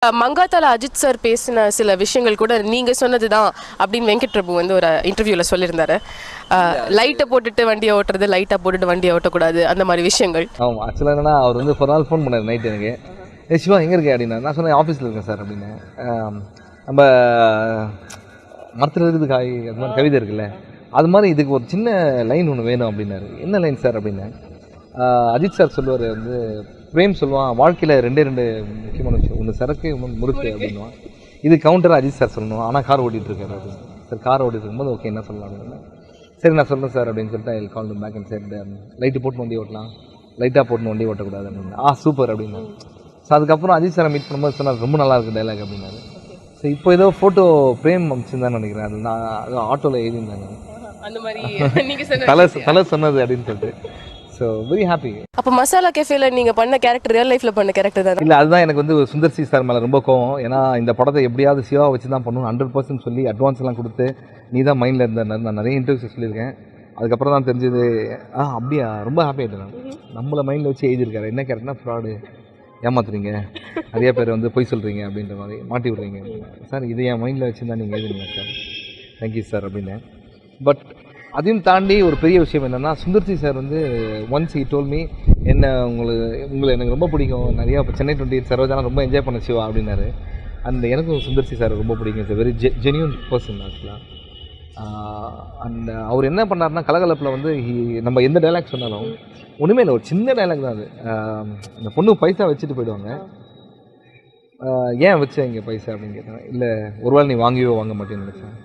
மங்காத்தால Ajith sir பேசின சில விஷயங்கள் கூட நீங்க சொன்னதுதான் அப்படின்னு வெங்கட் பிரபு வந்து ஒரு இன்டர்வியூல சொல்லியிருந்தாரு. லைட்டை போட்டுட்டு வண்டியை ஓட்டுறது, லைட்டா போட்டுட்டு வண்டியை ஓட்டக்கூடாது, அந்த மாதிரி விஷயங்கள். ஆமாம், ஆக்சுவலாக என்னன்னா அவர் வந்து ஒரு நாள் ஃபோன் பண்ணார் நைட் எனக்கு. சிவா எங்கே இருக்கேன் அப்படின்னா, நான் சொன்னேன் ஆஃபீஸில் இருக்கேன் சார் அப்படின்னு. நம்ம மரத்தில் இருக்குது காய் அது மாதிரி கவிதை இருக்குல்ல, அது மாதிரி இதுக்கு ஒரு சின்ன லைன் ஒன்று வேணும் அப்படின்னாரு. என்ன லைன் சார் அப்படின்னு. அஜித் சார் சொல்லுவார் வந்து, பிரேம் சொல்லுவான் வாழ்க்கையில் ரெண்டே முக்கியமான விஷயம், ஒன்று சரக்கு இன்னொன்று முறுக்கு அப்படின்வான். இது கவுண்டர் அஜித் சார் சொல்லணும், ஆனால் கார் ஓட்டிகிட்டு இருக்காரு அப்படின்னு. சார் கார் ஓட்டிட்டு இருக்கும்போது ஓகே என்ன சொல்லலாம் அப்படின்னு. சரி நான் சொல்கிறேன் சார் அப்படின்னு சொல்லிட்டு I call back and side light போட்டு வண்டி ஓட்டலாம், லைட்டாக போட்டு வண்டி ஓட்டக்கூடாது அப்படின்னு. சூப்பர் அப்படின்னு. ஸோ அதுக்கப்புறம் அஜித் சாரை மீட் பண்ணும்போது சொன்னார் ரொம்ப நல்லா இருக்குது டைலாக் அப்படின்னாரு. ஸோ இப்போ ஏதோ ஃபோட்டோ பிரேம் அமிச்சுன்னு நினைக்கிறேன், அது நான் ஆட்டோவில் எழுதியிருந்தாங்க தலை சொன்னது அப்படின்னு சொல்லிட்டு. So very happy. அப்போ மசாலா கேஃபேல நீங்கள் பண்ண கேரக்டர் ரியல் லைஃப்பில் பண்ண கேரக்டர் தான் இல்லை? அதுதான் எனக்கு வந்து சுந்தர் சி சார் மேலே ரொம்ப கோவம். ஏன்னா இந்த படத்தை எப்படியாவது சிவா வச்சு தான் பண்ணணும் 100% சொல்லி அட்வான்ஸ் எல்லாம் கொடுத்து நீ தான் மைண்டில் இருந்த நான் நிறைய இன்டர்வியூஸ் சொல்லியிருக்கேன். அதுக்கப்புறம் தான் தெரிஞ்சது அப்படியா, ரொம்ப ஹாப்பி ஆகிட்டேன் நான். நம்மளை மைண்டில் வச்சு எழுதியிருக்காரு. என்ன கேரக்டர்னா ஃப்ராடு, ஏமாத்துறீங்க, நிறைய பேர் வந்து பொய் சொல்கிறீங்க அப்படின்ற மாதிரி மாட்டி விட்றீங்க சார். இது என் மைண்டில் வச்சு தான் நீங்கள் எழுதுங்க சார், தேங்க்யூ சார் அப்படின்னு. பட் அதையும் தாண்டி ஒரு பெரிய விஷயம் என்னென்னா, சுந்தர்சி சார் வந்து ஒன்ஸ் ஹி டோல் மீ, உங்களை எனக்கு ரொம்ப பிடிக்கும், நிறையா இப்போ சென்னை 28 சரோஜாலாம் ரொம்ப என்ஜாய் பண்ண சிவா அப்படின்னாரு. அண்ட் எனக்கும் சுந்தர்சி சார் ரொம்ப பிடிக்கும். இட்ஸ் வெரி ஜென்யூன் பர்சன் ஆக்சுவலாக. அண்ட் அவர் என்ன பண்ணார்னா, கலகலப்பில் வந்து நம்ம எந்த டைலாக் சொன்னாலும் ஒன்றுமே இல்லை, ஒரு சின்ன டைலாக் தான் அது. இந்த பொண்ணு பைசா வச்சுட்டு போயிடுவாங்க, ஏன் வச்சேன் இங்கே பைசா அப்படின்னு கேட்டாங்க. இல்லை ஒருவேளை நீ வாங்கவே வாங்க மாட்டேன்னு நினச்சேன்,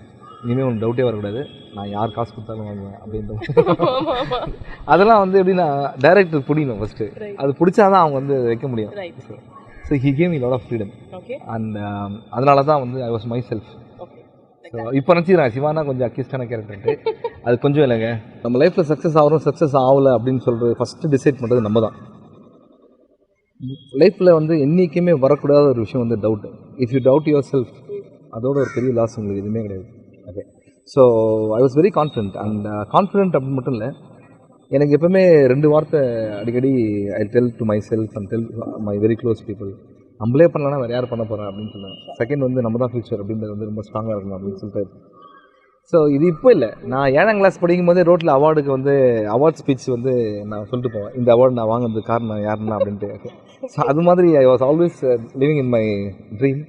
இனிமேல் ஒன்று டவுட்டே வரக்கூடாது, நான் யார் காசு கொடுத்தாலும் வாங்குவேன் அப்படின்ற. அதெல்லாம் வந்து எப்படின்னா டைரக்டர் பிடிக்கணும் ஃபஸ்ட்டு, அது பிடிச்சாதான் அவங்க வந்து வைக்க முடியும். So he gave me lot of freedom. And அதனால தான் வந்து ஐ வாஸ் மை செல்ஃப். ஸோ இப்போ நினச்சிக்கிறேன் சிவானா கொஞ்சம் அக்யூஸ்டான கேரக்டர், அது கொஞ்சம் இல்லைங்க. நம்ம லைஃப்பில் சக்ஸஸ் ஆகிறோம் சக்ஸஸ் ஆகலை அப்படின்னு சொல்கிறது ஃபஸ்ட்டு டிசைட் பண்ணுறது நம்ம தான். லைஃப்பில் வந்து என்றைக்குமே வரக்கூடாத ஒரு விஷயம் வந்து doubt. If you doubt your self, அதோட ஒரு பெரிய லாஸ் உங்களுக்கு எதுவுமே கிடையாது. Okay, so I was very confident. And confident அப்படின்னு மட்டும் இல்லை, எனக்கு எப்பவுமே 2 வார்த்தை அடிக்கடி I tell to my self and tell my very close people, நம்மளே பண்ணலன்னா வேறு யார் பண்ண போகிறேன் அப்படின்னு சொல்லுவேன். செகண்ட் வந்து நம்ம தான் ஃபியூச்சர் அப்படின்றது வந்து ரொம்ப ஸ்ட்ராங்காக இருக்கணும் அப்படின்னு சொல்லிட்டு. ஸோ இது இப்போ இல்லை, நான் 7ஆம் கிளாஸ் படிக்கும் போதே ரோட்டில் அவார்டுக்கு வந்து அவார்ட் ஸ்பீச் வந்து நான் சொல்லிட்டு போவேன், இந்த அவார்டு நான் வாங்கினது காரணம் யாருன்னா அப்படின்ட்டு. ஸோ அது மாதிரி I was always living in my dream.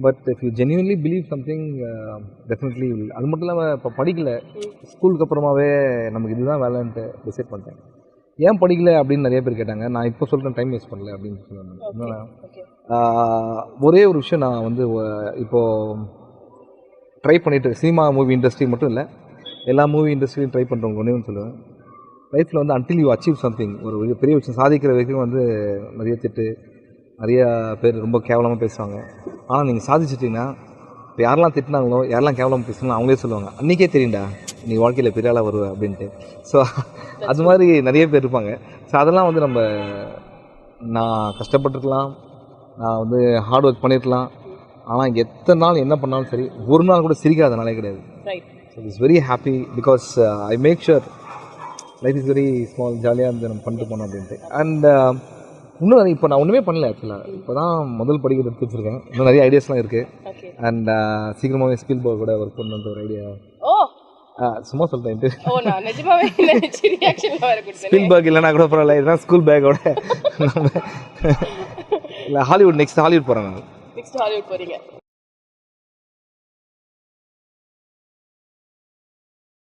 But if you genuinely believe something definitely will. அது மட்டும் இல்லாமல் இப்போ படிக்கலை, ஸ்கூலுக்கு அப்புறமாவே நமக்கு இதுதான் வேலைன்ட்டு டிசைட் பண்ணிட்டேன். ஏன் படிக்கல அப்படின்னு நிறைய பேர் கேட்டாங்க. நான் இப்போ சொல்கிறேன் டைம் வேஸ்ட் பண்ணல அப்படின்னு சொல்லுவேன். ஒரே ஒரு விஷயம் நான் வந்து இப்போது ட்ரை பண்ணிட்டு, சினிமா மூவி இண்டஸ்ட்ரி மட்டும் இல்லை, எல்லா மூவி இண்டஸ்ட்ரியும் ட்ரை பண்ணுறவங்க ஒன்று சொல்லுவேன், லைஃப்பில் வந்து அன்டில் யூ அச்சீவ் சம்திங், ஒரு பெரிய விஷயம் சாதிக்கிற வரைக்கும் வந்து நிறைய திட்டு, நிறையா பேர் ரொம்ப கேவலமாக பேசுவாங்க. ஆனால் நீங்கள் சாதிச்சிட்டிங்கன்னா, இப்போ யாரெல்லாம் திட்டினாங்களோ யாரெல்லாம் கேவலமாக பேசுனாலும் அவங்களே சொல்லுவாங்க, அன்றைக்கே தெரியும்டா நீ வாழ்க்கையில் பெரிய ஆளாக வருவ அப்படின்ட்டு. ஸோ அது மாதிரி நிறைய பேர் இருப்பாங்க. ஸோ அதெல்லாம் வந்து நான் கஷ்டப்பட்டுருக்கலாம், நான் வந்து ஹார்ட் ஒர்க் பண்ணியிருக்கலாம், ஆனால் எத்தனை நாள் என்ன பண்ணாலும் சரி, ஒரு நாள் கூட சிரிக்காதனாலே கிடையாது. So it's very happy because I make sure life is very small, ஜாலியாக இருந்து நம்ம பண்ணிட்டு போனோம் அப்படின்ட்டு. அண்ட் இன்னும் இப்போ நான் ஒன்றுமே பண்ணல ஆக்சுவலாக, இப்போ தான் முதல் படிக்கிறது எடுத்து வச்சுருக்கேன். இன்னும் நிறைய ஐடியாஸ்லாம் இருக்குது. அண்ட் சீக்கிரமாகவே ஸ்பீல்பர்க் கூட ஒர்க் பண்ணணுன்ற ஒரு ஐடியா. சும்மா சொல்லிட்டேன், ஸ்பீல்பர்க் இல்லைனா கூட பரவாயில்ல, இதுதான் ஸ்கூல் பேக்கோட இல்லை ஹாலிவுட், நெக்ஸ்ட் ஹாலிவுட் போகிறேன் நான். நெக்ஸ்ட் ஹாலிவுட் போறீங்க?